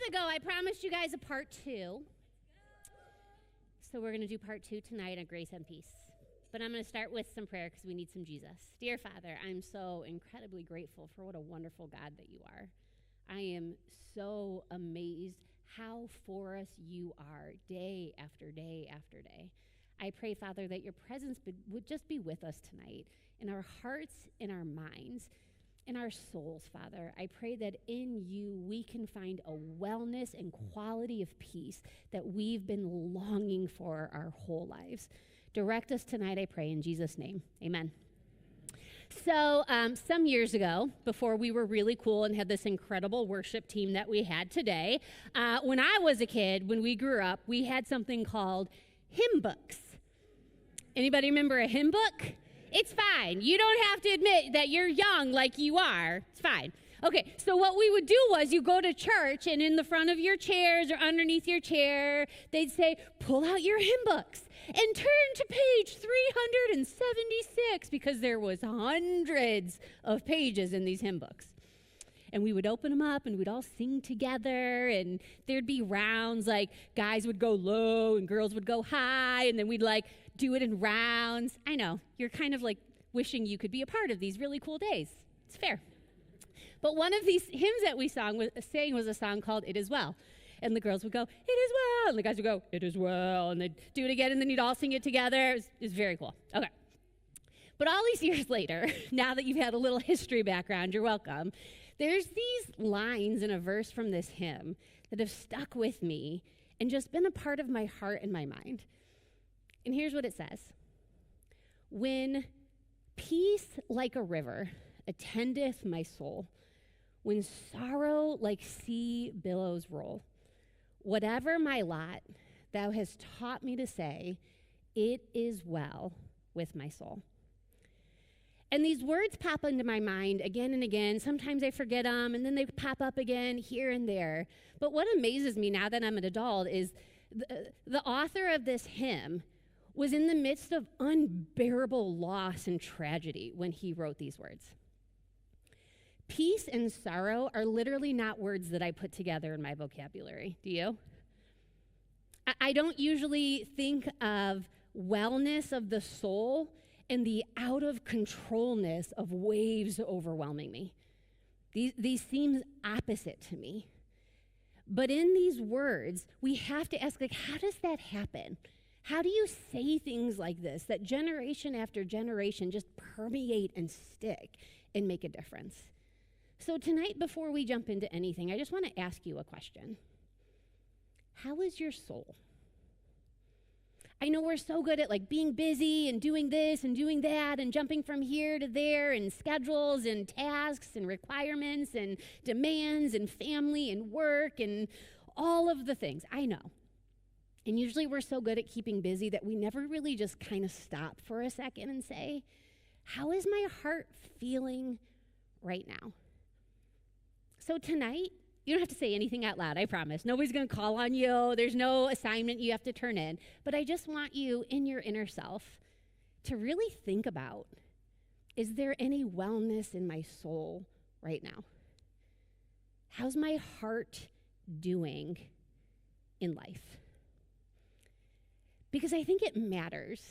ago, I promised you guys a part 2. So we're going to do part 2 tonight on grace and peace. But I'm going to start with some prayer because we need some Jesus. Dear Father, I'm so incredibly grateful for what a wonderful God that you are. I am so amazed how for us you are day after day after day. I pray, Father, that your presence would just be with us tonight in our hearts, in our minds, in our souls, Father. I pray that in you we can find a wellness and quality of peace that we've been longing for our whole lives. Direct us tonight, I pray, in Jesus' name. Amen. So some years ago, before we were really cool and had this incredible worship team that we had today, when I was a kid, when we grew up, we had something called hymn books. Anybody remember a hymn book? It's fine. You don't have to admit that you're young like you are. It's fine. Okay, so what we would do was you go to church, and in the front of your chairs or underneath your chair, they'd say, pull out your hymn books and turn to page 376, because there was hundreds of pages in these hymn books. And we would open them up, and we'd all sing together, and there'd be rounds, like guys would go low and girls would go high, and then we'd like do it in rounds. I know, you're kind of like wishing you could be a part of these really cool days. It's fair. But one of these hymns that we sang was a song called It Is Well. And the girls would go, it is well. And the guys would go, it is well. And they'd do it again, and then you'd all sing it together. It was very cool. Okay. But all these years later, now that you've had a little history background, you're welcome, there's these lines in a verse from this hymn that have stuck with me and just been a part of my heart and my mind. And here's what it says. When peace like a river attendeth my soul, when sorrow like sea billows roll, whatever my lot, thou hast taught me to say, it is well with my soul. And these words pop into my mind again and again. Sometimes I forget them, and then they pop up again here and there. But what amazes me now that I'm an adult is the author of this hymn was in the midst of unbearable loss and tragedy when he wrote these words. Peace and sorrow are literally not words that I put together in my vocabulary. Do you? I don't usually think of wellness of the soul and the out-of-controlness of waves overwhelming me. These seem opposite to me. But in these words, we have to ask, like, how does that happen? How do you say things like this that generation after generation just permeate and stick and make a difference? So tonight, before we jump into anything, I just want to ask you a question. How is your soul? I know we're so good at like being busy and doing this and doing that and jumping from here to there and schedules and tasks and requirements and demands and family and work and all of the things. I know. And usually we're so good at keeping busy that we never really just kind of stop for a second and say, how is my heart feeling right now? So tonight, you don't have to say anything out loud, I promise. Nobody's going to call on you. There's no assignment you have to turn in. But I just want you in your inner self to really think about, is there any wellness in my soul right now? How's my heart doing in life? Because I think it matters.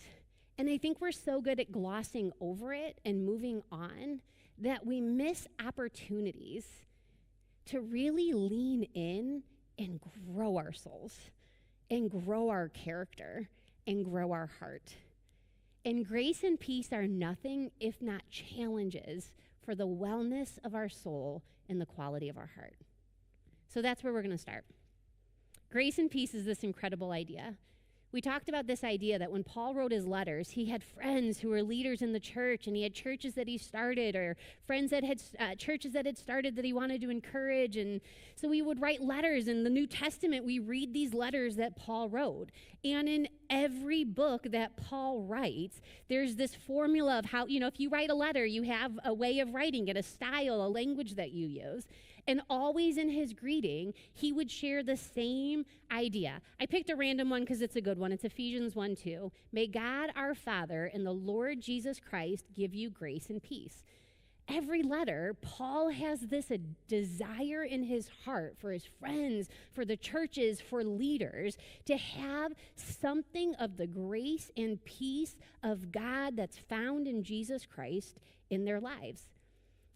And I think we're so good at glossing over it and moving on that we miss opportunities to really lean in and grow our souls and grow our character and grow our heart. And grace and peace are nothing if not challenges for the wellness of our soul and the quality of our heart. So that's where we're going to start. Grace and peace is this incredible idea. We talked about this idea that when Paul wrote his letters, he had friends who were leaders in the church, and he had churches that he started, or friends that had churches that had started that he wanted to encourage. And so we would write letters. In the New Testament, we read these letters that Paul wrote. And in every book that Paul writes, there's this formula of how, if you write a letter, you have a way of writing it, a style, a language that you use. And always in his greeting, he would share the same idea. I picked a random one because it's a good one. It's Ephesians 1:2. May God our Father and the Lord Jesus Christ give you grace and peace. every letter, Paul has this a desire in his heart for his friends, for the churches, for leaders, to have something of the grace and peace of God that's found in Jesus Christ in their lives.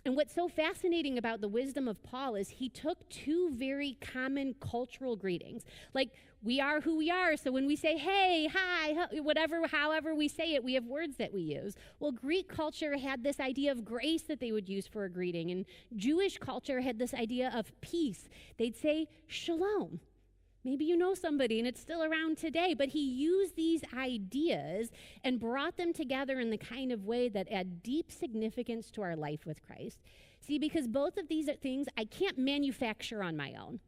And what's so fascinating about the wisdom of Paul is he took two very common cultural greetings. Like, we are who we are, so when we say, hey, hi, whatever, however we say it, we have words that we use. Well, Greek culture had this idea of grace that they would use for a greeting, and Jewish culture had this idea of peace. They'd say, shalom. Maybe you know somebody and it's still around today, but he used these ideas and brought them together in the kind of way that add deep significance to our life with Christ. See, because both of these are things I can't manufacture on my own.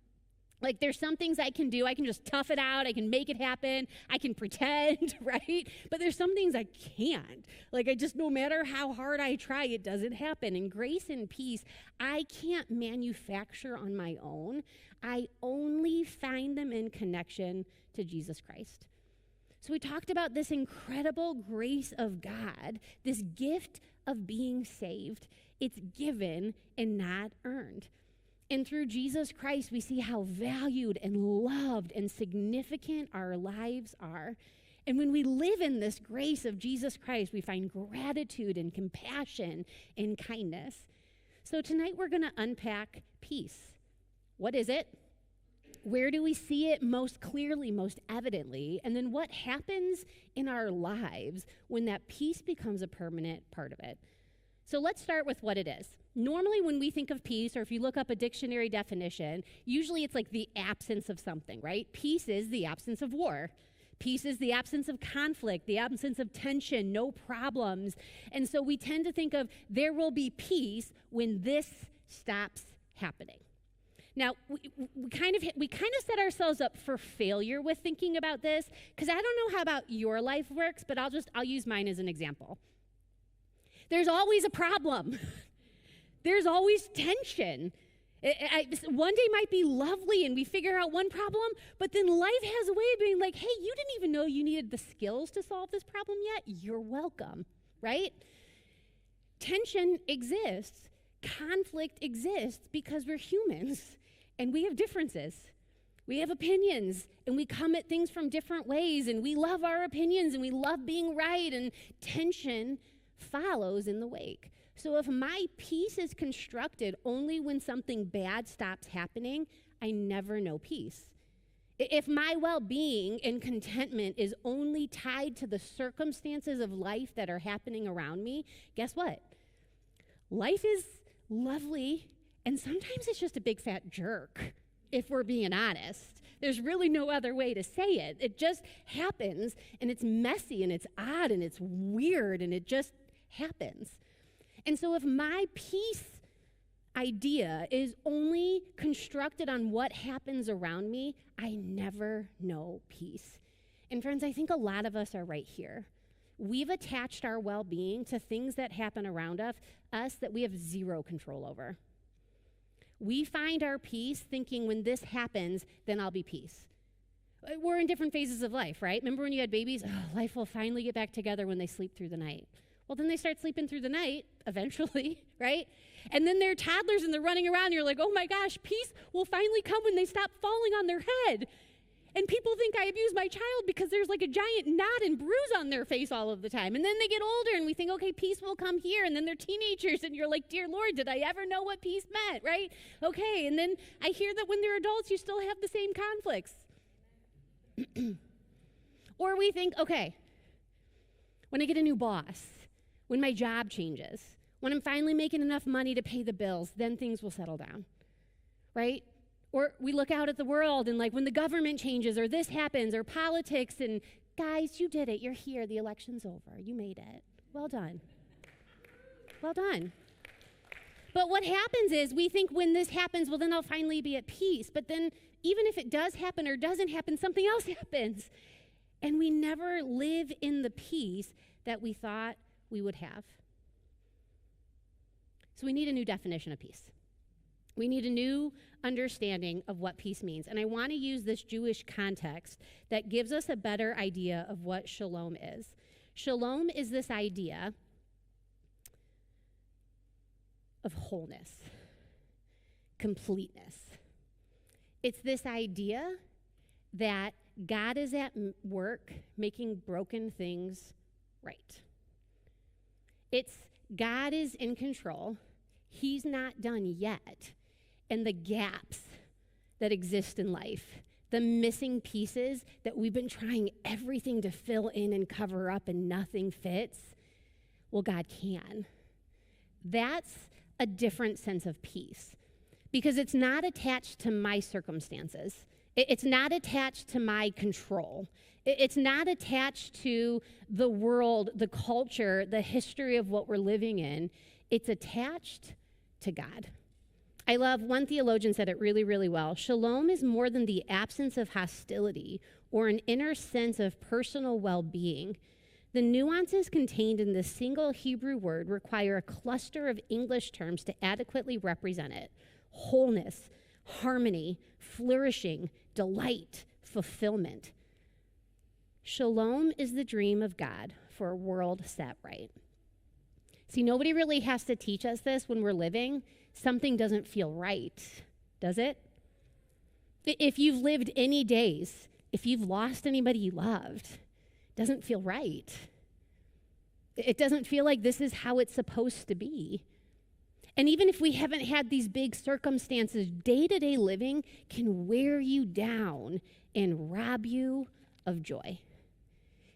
Like, there's some things I can do. I can just tough it out. I can make it happen. I can pretend, right? But there's some things I can't. Like, no matter how hard I try, it doesn't happen. And grace and peace, I can't manufacture on my own. I only find them in connection to Jesus Christ. So we talked about this incredible grace of God, this gift of being saved. It's given and not earned. And through Jesus Christ, we see how valued and loved and significant our lives are. And when we live in this grace of Jesus Christ, we find gratitude and compassion and kindness. So tonight we're going to unpack peace. What is it? Where do we see it most clearly, most evidently? And then what happens in our lives when that peace becomes a permanent part of it? So let's start with what it is. Normally when we think of peace, or if you look up a dictionary definition, usually it's like the absence of something, right? Peace is the absence of war. Peace is the absence of conflict, the absence of tension, no problems. And so we tend to think of there will be peace when this stops happening. Now, we kind of set ourselves up for failure with thinking about this, because I don't know how about your life works, but I'll use mine as an example. There's always a problem. There's always tension. One day might be lovely and we figure out one problem, but then life has a way of being like, hey, you didn't even know you needed the skills to solve this problem yet. You're welcome, right? Tension exists. Conflict exists because we're humans and we have differences. We have opinions and we come at things from different ways, and we love our opinions and we love being right, and tension follows in the wake. So if my peace is constructed only when something bad stops happening, I never know peace. If my well-being and contentment is only tied to the circumstances of life that are happening around me, guess what? Life is lovely, and sometimes it's just a big fat jerk, if we're being honest. There's really no other way to say it. It just happens, and it's messy, and it's odd, and it's weird, and it just happens. And so if my peace idea is only constructed on what happens around me, I never know peace. And friends, I think a lot of us are right here. We've attached our well-being to things that happen around us that we have zero control over. We find our peace thinking when this happens, then I'll be peace. We're in different phases of life, right? Remember when you had babies? Oh, life will finally get back together when they sleep through the night. Well, then they start sleeping through the night, eventually, right? And then they're toddlers and they're running around and you're like, oh my gosh, peace will finally come when they stop falling on their head. And people think I abuse my child because there's like a giant knot and bruise on their face all of the time. And then they get older and we think, okay, peace will come here. And then they're teenagers and you're like, dear Lord, did I ever know what peace meant, right? Okay, and then I hear that when they're adults, you still have the same conflicts. Or we think, okay, when I get a new boss, when my job changes, when I'm finally making enough money to pay the bills, then things will settle down, right? Or we look out at the world and like when the government changes or this happens or politics, and guys, you did it. You're here. The election's over. You made it. Well done. Well done. But what happens is we think when this happens, well, then I'll finally be at peace. But then even if it does happen or doesn't happen, something else happens. And we never live in the peace that we thought we would have. So we need a new definition of peace. We need a new understanding of what peace means. And I want to use this Jewish context that gives us a better idea of what shalom is. Shalom is this idea of wholeness, completeness. It's this idea that God is at work making broken things right. It's God is in control. He's not done yet. And the gaps that exist in life, the missing pieces that we've been trying everything to fill in and cover up and nothing fits, well, God can. That's a different sense of peace because it's not attached to my circumstances. It's not attached to my control. It's not attached to the world, the culture, the history of what we're living in. It's attached to God. I love, one theologian said it really, really well. Shalom is more than the absence of hostility or an inner sense of personal well-being. The nuances contained in this single Hebrew word require a cluster of English terms to adequately represent it. Wholeness, harmony, flourishing, delight, fulfillment. Shalom is the dream of God for a world set right. See, nobody really has to teach us this when we're living. Something doesn't feel right, does it? If you've lived any days, if you've lost anybody you loved, it doesn't feel right. It doesn't feel like this is how it's supposed to be. And even if we haven't had these big circumstances, day-to-day living can wear you down and rob you of joy.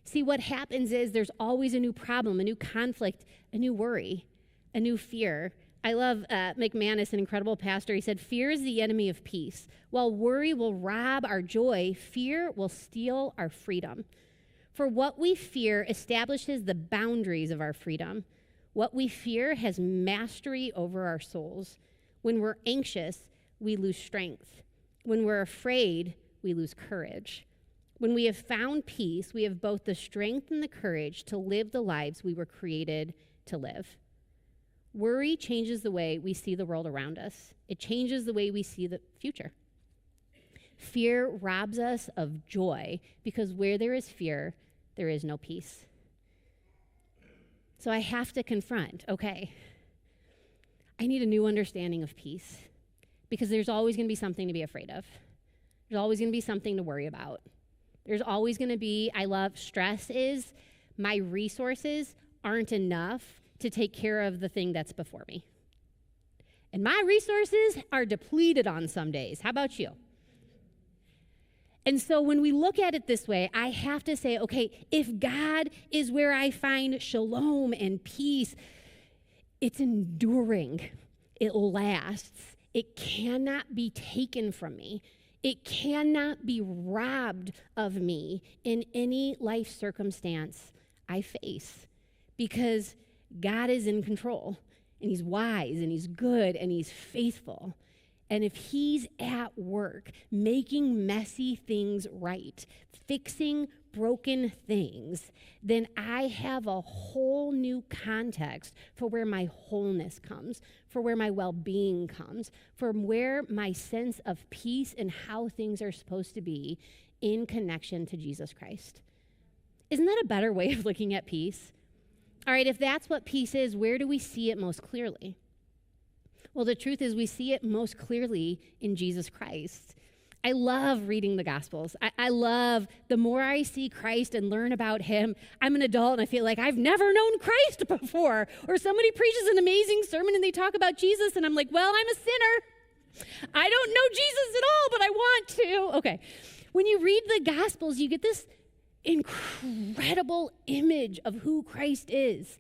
See, what happens is there's always a new problem, a new conflict, a new worry, a new fear. I love McManus, an incredible pastor. He said, fear is the enemy of peace. While worry will rob our joy, fear will steal our freedom. For what we fear establishes the boundaries of our freedom. What we fear has mastery over our souls. When we're anxious, we lose strength. When we're afraid, we lose courage. When we have found peace, we have both the strength and the courage to live the lives we were created to live. Worry changes the way we see the world around us. It changes the way we see the future. Fear robs us of joy because where there is fear, there is no peace. So I have to confront, okay, I need a new understanding of peace because there's always going to be something to be afraid of. There's always going to be something to worry about. There's always going to be, stress is my resources aren't enough to take care of the thing that's before me. And my resources are depleted on some days. How about you? And so when we look at it this way, I have to say, okay, if God is where I find shalom and peace, it's enduring. It lasts. It cannot be taken from me. It cannot be robbed of me in any life circumstance I face because God is in control and he's wise and he's good and he's faithful. And if he's at work making messy things right, fixing broken things, then I have a whole new context for where my wholeness comes, for where my well-being comes, from where my sense of peace and how things are supposed to be in connection to Jesus Christ. Isn't that a better way of looking at peace? All right, if that's what peace is, where do we see it most clearly? Well, the truth is we see it most clearly in Jesus Christ. I love reading the Gospels. I love the more I see Christ and learn about him. I'm an adult and I feel like I've never known Christ before. Or somebody preaches an amazing sermon and they talk about Jesus and I'm like, well, I'm a sinner. I don't know Jesus at all, but I want to. Okay. When you read the Gospels, you get this incredible image of who Christ is.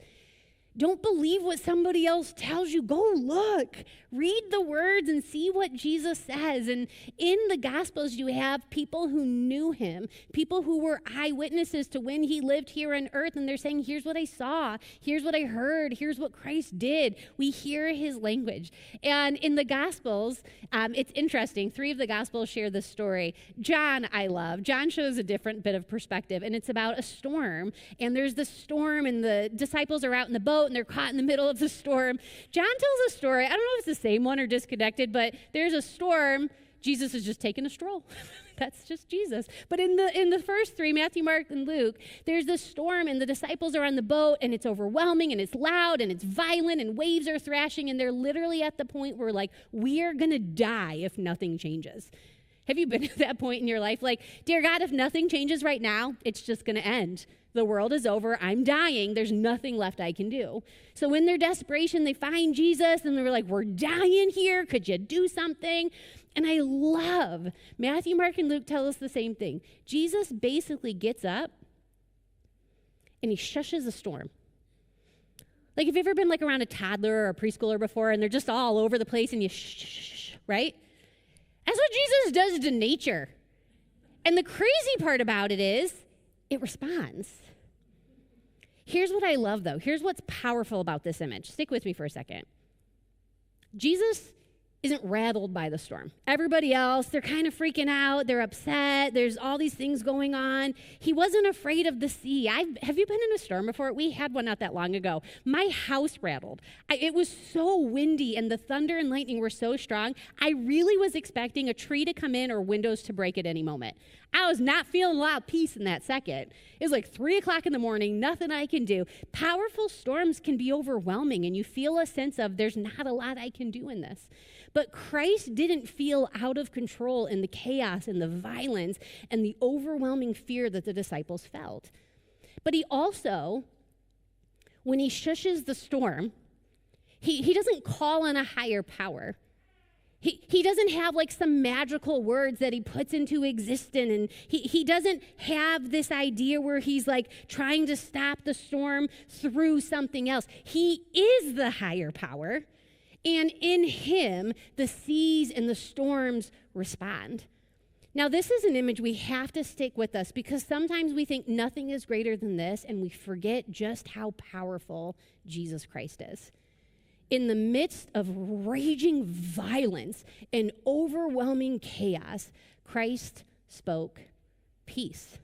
Don't believe what somebody else tells you. Go look. Read the words and see what Jesus says. And in the Gospels, you have people who knew him, people who were eyewitnesses to when he lived here on earth. And they're saying, here's what I saw. Here's what I heard. Here's what Christ did. We hear his language. And in the Gospels, it's interesting. 3 of the Gospels share this story. John, I love. John shows a different bit of perspective. And it's about a storm. And there's the storm and the disciples are out in the boat and they're caught in the middle of the storm. John tells a story. I don't know if it's the same one or disconnected, but there's a storm. Jesus is just taking a stroll. That's just Jesus. But in the first three, Matthew, Mark, and Luke, there's this storm and the disciples are on the boat and it's overwhelming and it's loud and it's violent and waves are thrashing and they're literally at the point where like, we are going to die if nothing changes. Have you been at that point in your life? Like, dear God, if nothing changes right now, it's just going to end. The world is over. I'm dying. There's nothing left I can do. So in their desperation, they find Jesus and they're like, we're dying here. Could you do something? And I love Matthew, Mark, and Luke tell us the same thing. Jesus basically gets up and he shushes a storm. Like, have you ever been like around a toddler or a preschooler before and they're just all over the place and you shh, right? That's what Jesus does to nature. And the crazy part about it is it responds. Here's what I love, though. Here's what's powerful about this image. Stick with me for a second. Jesus isn't rattled by the storm. Everybody else, they're kind of freaking out. They're upset. There's all these things going on. He wasn't afraid of the sea. Have you been in a storm before? We had one not that long ago. My house rattled. It was so windy and the thunder and lightning were so strong. I really was expecting a tree to come in or windows to break at any moment. I was not feeling a lot of peace in that second. It was like 3 o'clock in the morning, nothing I can do. Powerful storms can be overwhelming and you feel a sense of there's not a lot I can do in this. But Christ didn't feel out of control in the chaos and the violence and the overwhelming fear that the disciples felt. But he also, when he shushes the storm, he doesn't call on a higher power. He doesn't have like some magical words that he puts into existence, and he doesn't have this idea where he's like trying to stop the storm through something else. He is the higher power. And in him, the seas and the storms respond. Now, this is an image we have to stick with us because sometimes we think nothing is greater than this and we forget just how powerful Jesus Christ is. In the midst of raging violence and overwhelming chaos, Christ spoke peace.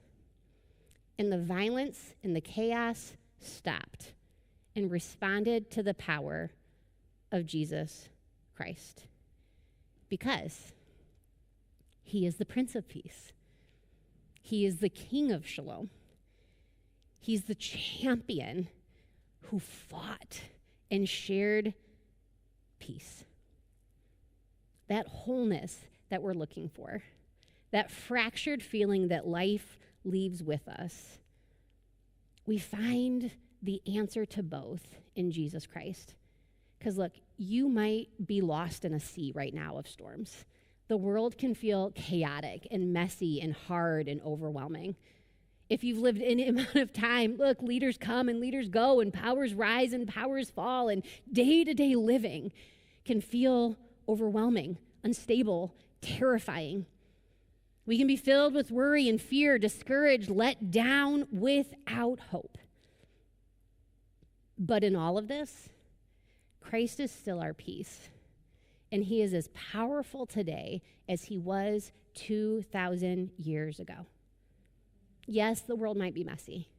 And the violence and the chaos stopped and responded to the power of Jesus Christ, because he is the Prince of Peace. He is the King of Shalom. He's the champion who fought and shared peace. That wholeness that we're looking for, that fractured feeling that life leaves with us, we find the answer to both in Jesus Christ. Because look, you might be lost in a sea right now of storms. The world can feel chaotic and messy and hard and overwhelming. If you've lived any amount of time, look, leaders come and leaders go and powers rise and powers fall, and day-to-day living can feel overwhelming, unstable, terrifying. We can be filled with worry and fear, discouraged, let down, without hope. But in all of this, Christ is still our peace, and he is as powerful today as he was 2,000 years ago. Yes, the world might be messy.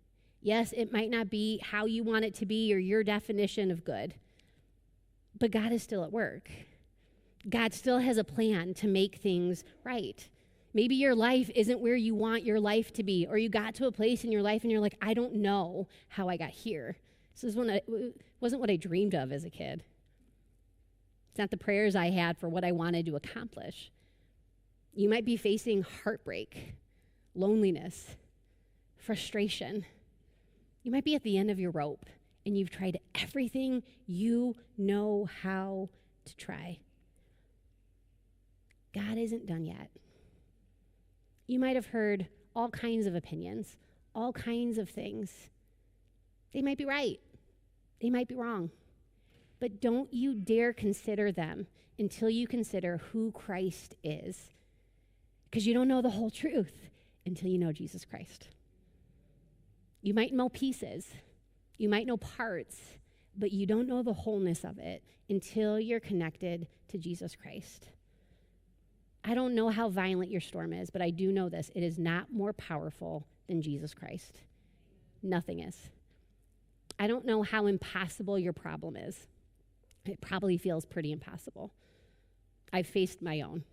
Yes, it might not be how you want it to be or your definition of good, but God is still at work. God still has a plan to make things right. Maybe your life isn't where you want your life to be, or you got to a place in your life and you're like, I don't know how I got here. This wasn't what I dreamed of as a kid. It's not the prayers I had for what I wanted to accomplish. You might be facing heartbreak, loneliness, frustration. You might be at the end of your rope and you've tried everything you know how to try. God isn't done yet. You might have heard all kinds of opinions, all kinds of things. They might be right. They might be wrong. But don't you dare consider them until you consider who Christ is. Because you don't know the whole truth until you know Jesus Christ. You might know pieces. You might know parts, but you don't know the wholeness of it until you're connected to Jesus Christ. I don't know how violent your storm is, but I do know this. It is not more powerful than Jesus Christ. Nothing is. I don't know how impossible your problem is. It probably feels pretty impossible. I've faced my own.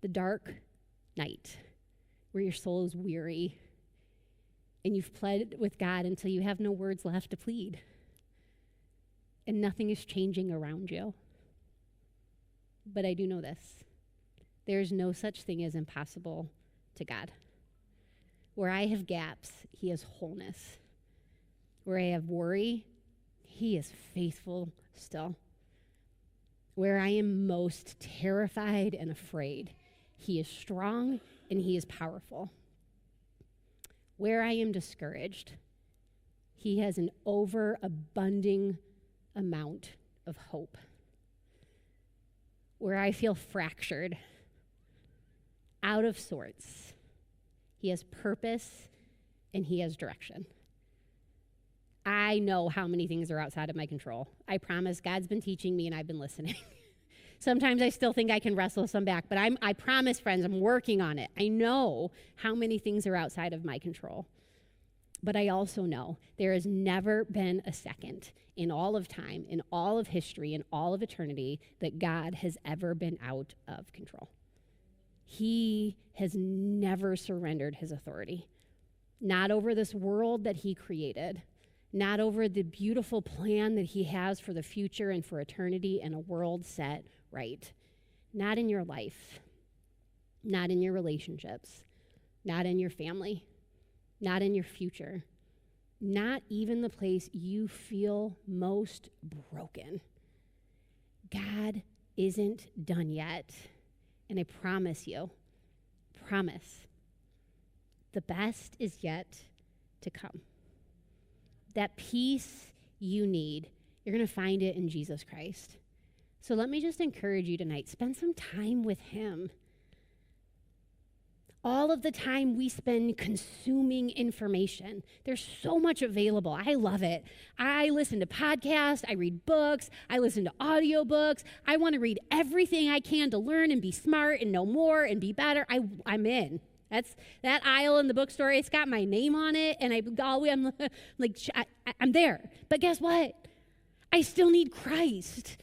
the dark night where your soul is weary and you've pled with God until you have no words left to plead and nothing is changing around you. But I do know this. There is no such thing as impossible to God. Where I have gaps, he has wholeness. Where I have worry, he is faithful still. Where I am most terrified and afraid, he is strong and he is powerful. Where I am discouraged, he has an overabunding amount of hope. Where I feel fractured, out of sorts, he has purpose and he has direction. I know how many things are outside of my control. I promise God's been teaching me and I've been listening. Sometimes I still think I can wrestle some back, but I promise, friends, I'm working on it. I know how many things are outside of my control. But I also know there has never been a second in all of time, in all of history, in all of eternity, that God has ever been out of control. He has never surrendered his authority, not over this world that he created, not over the beautiful plan that he has for the future and for eternity and a world set right. Not in your life, not in your relationships, not in your family, not in your future, not even the place you feel most broken. God isn't done yet. And I promise you, the best is yet to come. That peace you need, you're going to find it in Jesus Christ. So let me just encourage you tonight, spend some time with him. All of the time we spend consuming information. There's so much available. I love it. I listen to podcasts. I read books. I listen to audiobooks. I want to read everything I can to learn and be smart and know more and be better. I'm in. That's that aisle in the bookstore. It's got my name on it, and I'm there. But guess what? I still need Christ.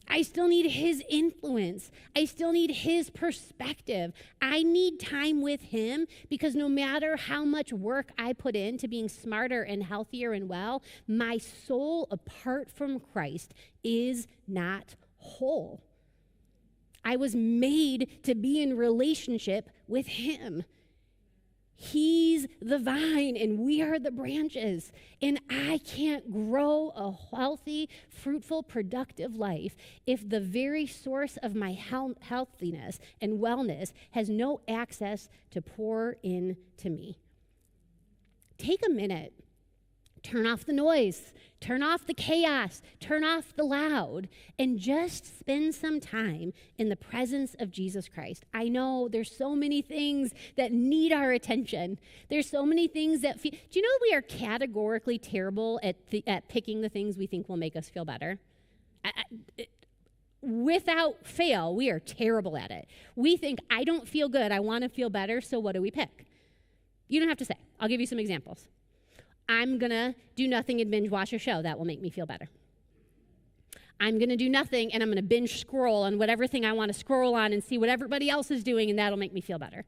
I still need his influence. I still need his perspective. I need time with him because no matter how much work I put into being smarter and healthier and well, my soul apart from Christ is not whole. I was made to be in relationship with him. He's the vine and we are the branches. And I can't grow a healthy, fruitful, productive life if the very source of my healthiness and wellness has no access to pour into me. Take a minute. Turn off the noise, turn off the chaos, turn off the loud, and just spend some time in the presence of Jesus Christ. I know there's so many things that need our attention. There's so many things that do you know we are categorically terrible at picking the things we think will make us feel better? Without fail, we are terrible at it. We think, I don't feel good, I want to feel better, so what do we pick? You don't have to say. I'll give you some examples. I'm going to do nothing and binge watch a show. That will make me feel better. I'm going to do nothing and I'm going to binge scroll on whatever thing I want to scroll on and see what everybody else is doing, and that'll make me feel better.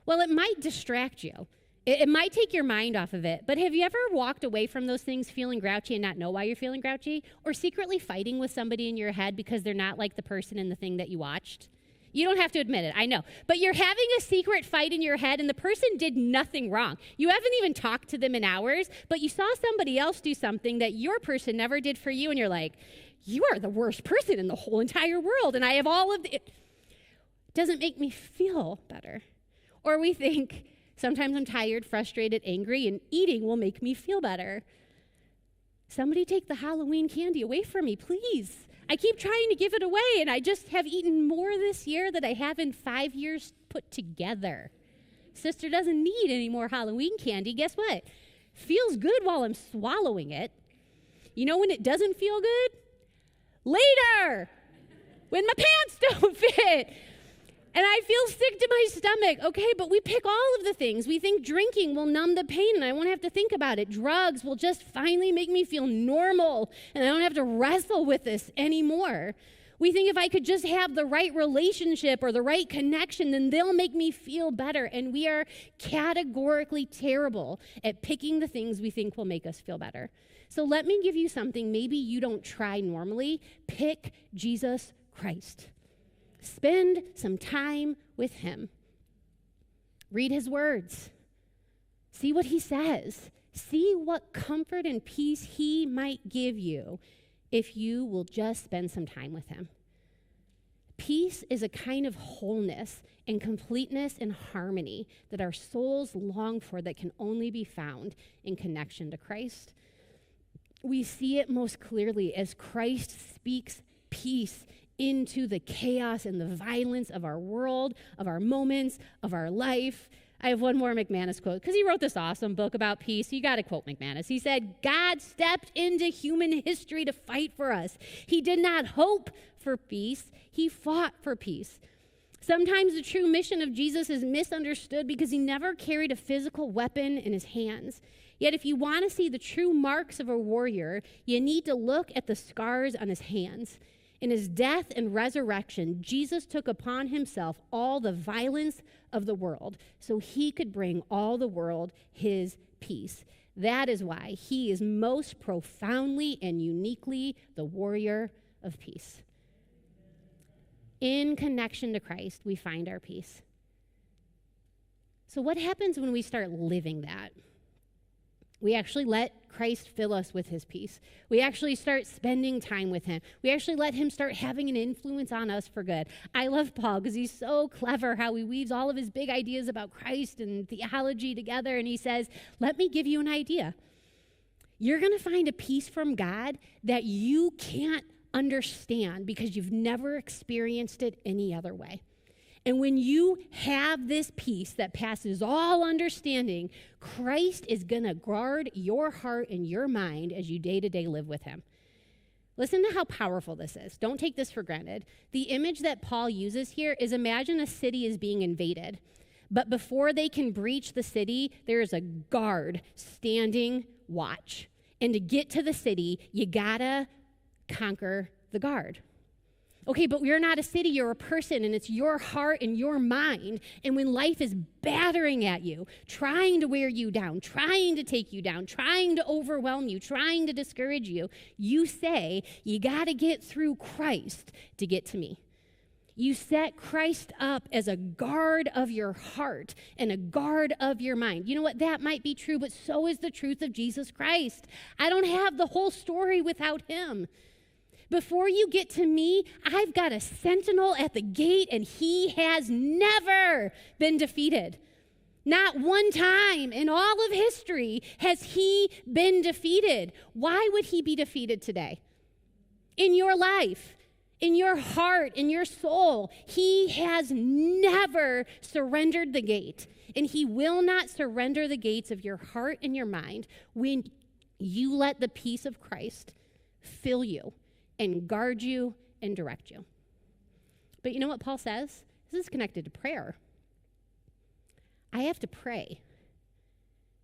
Well, it might distract you. It might take your mind off of it, but have you ever walked away from those things feeling grouchy and not know why you're feeling grouchy? Or secretly fighting with somebody in your head because they're not like the person in the thing that you watched? You don't have to admit it, I know. But you're having a secret fight in your head and the person did nothing wrong. You haven't even talked to them in hours, but you saw somebody else do something that your person never did for you, and you're like, you are the worst person in the whole entire world, and I have all of it. Doesn't make me feel better. Or we think, sometimes I'm tired, frustrated, angry, and eating will make me feel better. Somebody take the Halloween candy away from me, please. I keep trying to give it away, and I just have eaten more this year than I have in 5 years put together. Sister doesn't need any more Halloween candy. Guess what? Feels good while I'm swallowing it. You know when it doesn't feel good? Later, when my pants don't fit. And I feel sick to my stomach. Okay, but we pick all of the things. We think drinking will numb the pain and I won't have to think about it. Drugs will just finally make me feel normal and I don't have to wrestle with this anymore. We think if I could just have the right relationship or the right connection, then they'll make me feel better. And we are categorically terrible at picking the things we think will make us feel better. So let me give you something maybe you don't try normally. Pick Jesus Christ. Spend some time with him. Read his words. See what he says. See what comfort and peace he might give you if you will just spend some time with him. Peace is a kind of wholeness and completeness and harmony that our souls long for that can only be found in connection to Christ. We see it most clearly as Christ speaks peace into the chaos and the violence of our world, of our moments, of our life. I have one more McManus quote, because he wrote this awesome book about peace. You got to quote McManus. He said, God stepped into human history to fight for us. He did not hope for peace. He fought for peace. Sometimes the true mission of Jesus is misunderstood because he never carried a physical weapon in his hands. Yet if you want to see the true marks of a warrior, you need to look at the scars on his hands. In his death and resurrection, Jesus took upon himself all the violence of the world so he could bring all the world his peace. That is why he is most profoundly and uniquely the warrior of peace. In connection to Christ, we find our peace. So what happens when we start living that? We actually let Christ fill us with his peace. We actually start spending time with him. We actually let him start having an influence on us for good. I love Paul because he's so clever how he weaves all of his big ideas about Christ and theology together. And he says, let me give you an idea. You're going to find a peace from God that you can't understand because you've never experienced it any other way. And when you have this peace that passes all understanding, Christ is going to guard your heart and your mind as you day-to-day live with him. Listen to how powerful this is. Don't take this for granted. The image that Paul uses here is imagine a city is being invaded. But before they can breach the city, there is a guard standing watch. And to get to the city, you gotta conquer the guard. Okay, but you're not a city, you're a person, and it's your heart and your mind. And when life is battering at you, trying to wear you down, trying to take you down, trying to overwhelm you, trying to discourage you, you say, you got to get through Christ to get to me. You set Christ up as a guard of your heart and a guard of your mind. You know what? That might be true, but so is the truth of Jesus Christ. I don't have the whole story without him. Before you get to me, I've got a sentinel at the gate, and he has never been defeated. Not one time in all of history has he been defeated. Why would he be defeated today? In your life, in your heart, in your soul, he has never surrendered the gate, and he will not surrender the gates of your heart and your mind when you let the peace of Christ fill you and guard you and direct you. But you know what Paul says? This is connected to prayer. I have to pray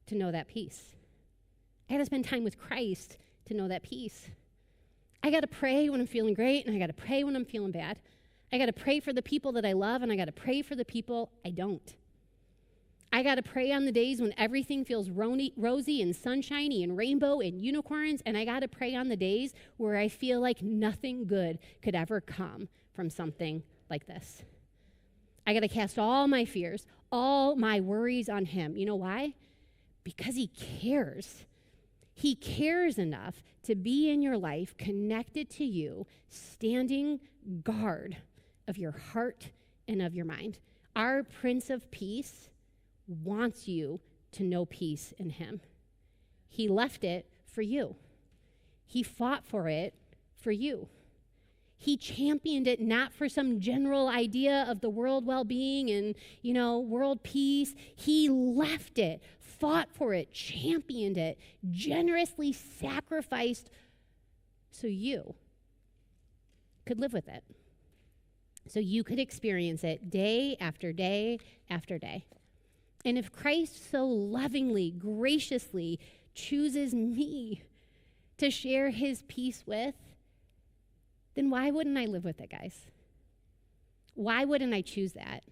to know that peace. I got to spend time with Christ to know that peace. I got to pray when I'm feeling great, and I got to pray when I'm feeling bad. I got to pray for the people that I love, and I got to pray for the people I don't. I got to pray on the days when everything feels rosy and sunshiny and rainbow and unicorns, and I got to pray on the days where I feel like nothing good could ever come from something like this. I got to cast all my fears, all my worries on him. You know why? Because he cares. He cares enough to be in your life, connected to you, standing guard of your heart and of your mind. Our Prince of Peace wants you to know peace in him. He left it for you. He fought for it for you. He championed it not for some general idea of the world well-being and, world peace. He left it, fought for it, championed it, generously sacrificed so you could live with it. So you could experience it day after day after day. And if Christ so lovingly, graciously chooses me to share his peace with, then why wouldn't I live with it, guys? Why wouldn't I choose that?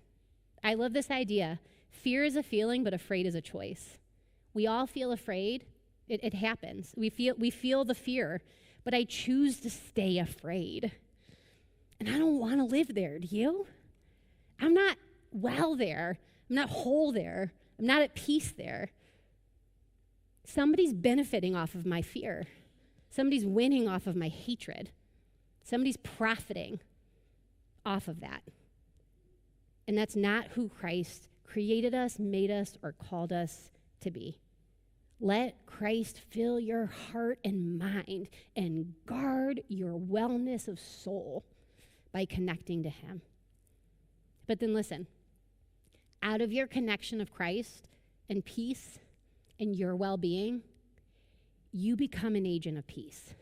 I love this idea. Fear is a feeling, but afraid is a choice. We all feel afraid. It happens. We feel the fear, but I choose to stay afraid. And I don't want to live there, do you? I'm not well there. I'm not whole there. I'm not at peace there. Somebody's benefiting off of my fear. Somebody's winning off of my hatred. Somebody's profiting off of that. And that's not who Christ created us, made us, or called us to be. Let Christ fill your heart and mind and guard your wellness of soul by connecting to him. But then listen, out of your connection of Christ and peace and your well-being, you become an agent of peace.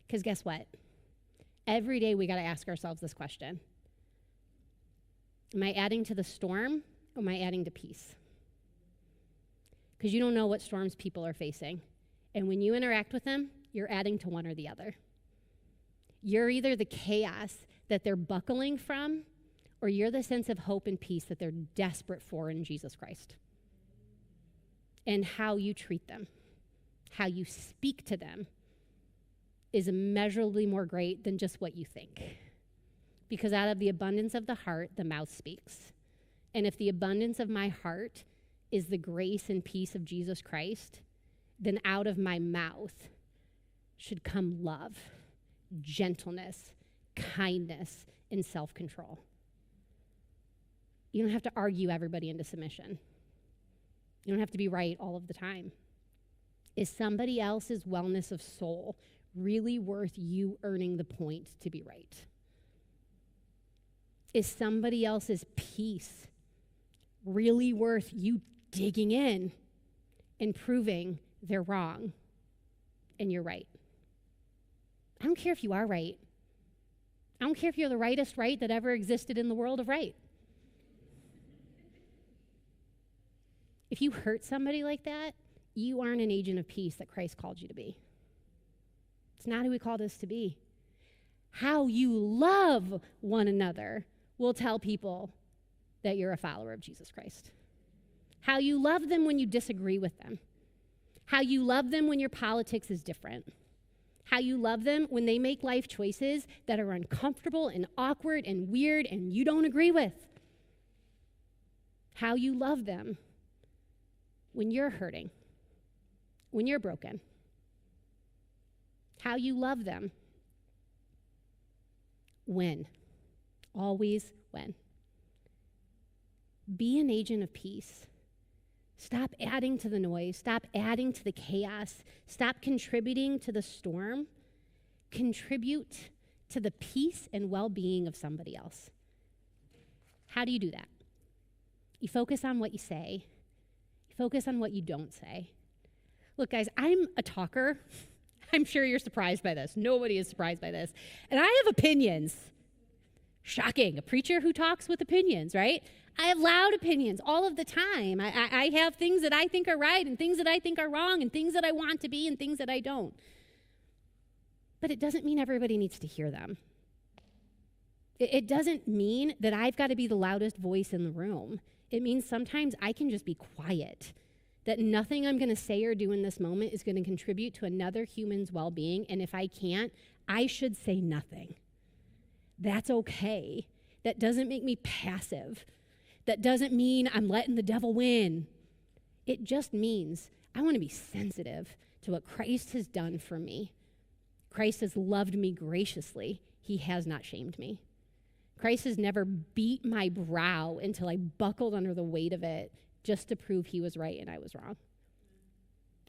Because guess what? Every day we got to ask ourselves this question. Am I adding to the storm or am I adding to peace? Because you don't know what storms people are facing. And when you interact with them, you're adding to one or the other. You're either the chaos that they're buckling from, or you're the sense of hope and peace that they're desperate for in Jesus Christ. And how you treat them, how you speak to them, is immeasurably more great than just what you think. Because out of the abundance of the heart, the mouth speaks. And if the abundance of my heart is the grace and peace of Jesus Christ, then out of my mouth should come love, gentleness, kindness, and self-control. You don't have to argue everybody into submission. You don't have to be right all of the time. Is somebody else's wellness of soul really worth you earning the point to be right? Is somebody else's peace really worth you digging in and proving they're wrong and you're right? I don't care if you are right. I don't care if you're the rightest right that ever existed in the world of right. If you hurt somebody like that, you aren't an agent of peace that Christ called you to be. It's not who he called us to be. How you love one another will tell people that you're a follower of Jesus Christ. How you love them when you disagree with them. How you love them when your politics is different. How you love them when they make life choices that are uncomfortable and awkward and weird and you don't agree with. How you love them when you're hurting, when you're broken. How you love them when, always when. Be an agent of peace. Stop adding to the noise. Stop adding to the chaos. Stop contributing to the storm. Contribute to the peace and well-being of somebody else. How do you do that? You focus on what you say. You focus on what you don't say. Look, guys, I'm a talker. I'm sure you're surprised by this. Nobody is surprised by this. And I have opinions. Shocking. A preacher who talks with opinions, right? I have loud opinions all of the time. I have things that I think are right and things that I think are wrong and things that I want to be and things that I don't. But it doesn't mean everybody needs to hear them. It doesn't mean that I've got to be the loudest voice in the room. It means sometimes I can just be quiet, that nothing I'm going to say or do in this moment is going to contribute to another human's well-being, and if I can't, I should say nothing. That's okay. That doesn't make me passive. That doesn't mean I'm letting the devil win. It just means I want to be sensitive to what Christ has done for me. Christ has loved me graciously. He has not shamed me. Christ has never beat my brow until I buckled under the weight of it just to prove he was right and I was wrong.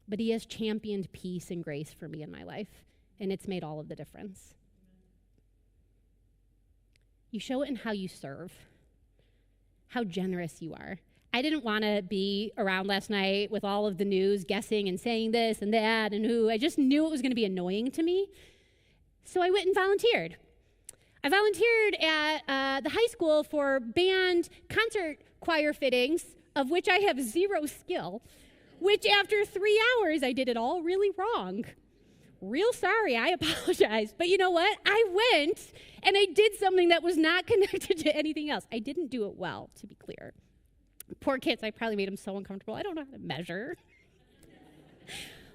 But he has championed peace and grace for me in my life, and it's made all of the difference. You show it in how you serve, how generous you are. I didn't want to be around last night with all of the news guessing and saying this and that and who. I just knew it was going to be annoying to me. So I went and volunteered. I volunteered at the high school for band concert choir fittings, of which I have zero skill, which after 3 hours, I did it all really wrong. real sorry. I apologize. But you know what? I went and I did something that was not connected to anything else. I didn't do it well, to be clear. Poor kids, I probably made them so uncomfortable. I don't know how to measure.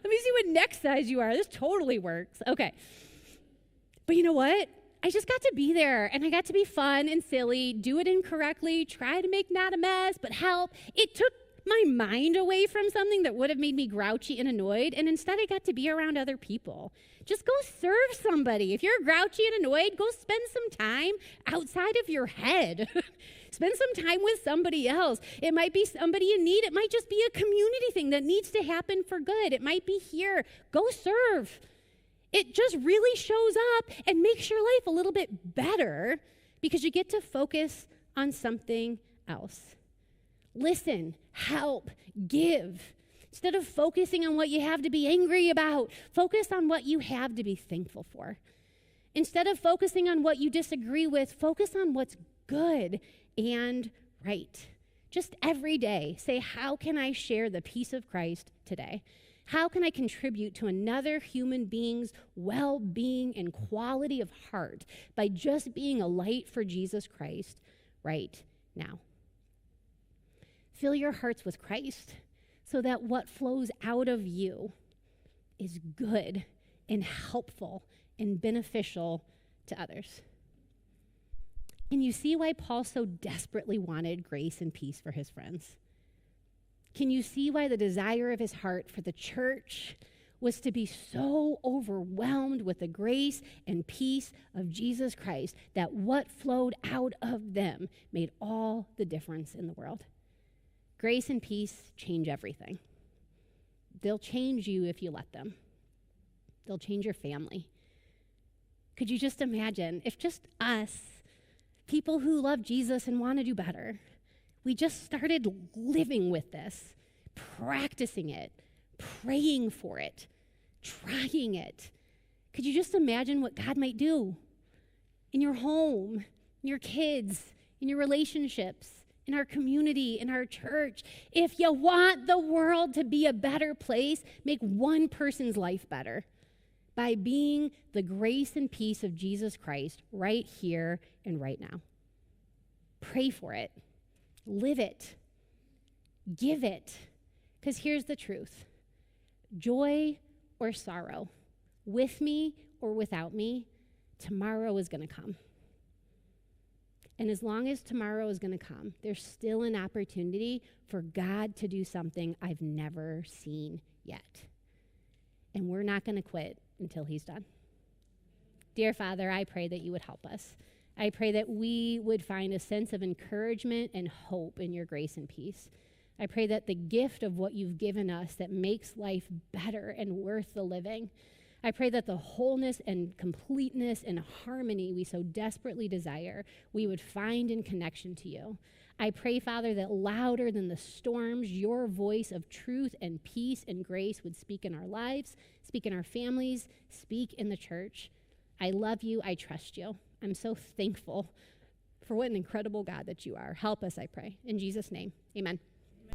Let me see what neck size you are. This totally works. Okay. But you know what? I just got to be there, and I got to be fun and silly, do it incorrectly, try to make not a mess, but help. It took my mind away from something that would have made me grouchy and annoyed, and instead I got to be around other people. Just go serve somebody. If you're grouchy and annoyed, go spend some time outside of your head. Spend some time with somebody else. It might be somebody in need. It might just be a community thing that needs to happen for good. It might be here. Go serve. It just really shows up and makes your life a little bit better because you get to focus on something else. Listen, help, give. Instead of focusing on what you have to be angry about, focus on what you have to be thankful for. Instead of focusing on what you disagree with, focus on what's good and right. Just every day, say, how can I share the peace of Christ today? How can I contribute to another human being's well-being and quality of heart by just being a light for Jesus Christ right now? Fill your hearts with Christ so that what flows out of you is good and helpful and beneficial to others. Can you see why Paul so desperately wanted grace and peace for his friends? Can you see why the desire of his heart for the church was to be so overwhelmed with the grace and peace of Jesus Christ that what flowed out of them made all the difference in the world? Grace and peace change everything. They'll change you if you let them. They'll change your family. Could you just imagine if just us, people who love Jesus and want to do better, we just started living with this, practicing it, praying for it, trying it. Could you just imagine what God might do in your home, in your kids, in your relationships, in our community, in our church? If you want the world to be a better place, make one person's life better by being the grace and peace of Jesus Christ right here and right now. Pray for it. Live it. Give it. Because here's the truth. Joy or sorrow, with me or without me, tomorrow is going to come. And as long as tomorrow is going to come, there's still an opportunity for God to do something I've never seen yet. And we're not going to quit until he's done. Dear Father, I pray that you would help us. I pray that we would find a sense of encouragement and hope in your grace and peace. I pray that the gift of what you've given us that makes life better and worth the living, I pray that the wholeness and completeness and harmony we so desperately desire, we would find in connection to you. I pray, Father, that louder than the storms, your voice of truth and peace and grace would speak in our lives, speak in our families, speak in the church. I love you. I trust you. I'm so thankful for what an incredible God that you are. Help us, I pray. In Jesus' name, amen.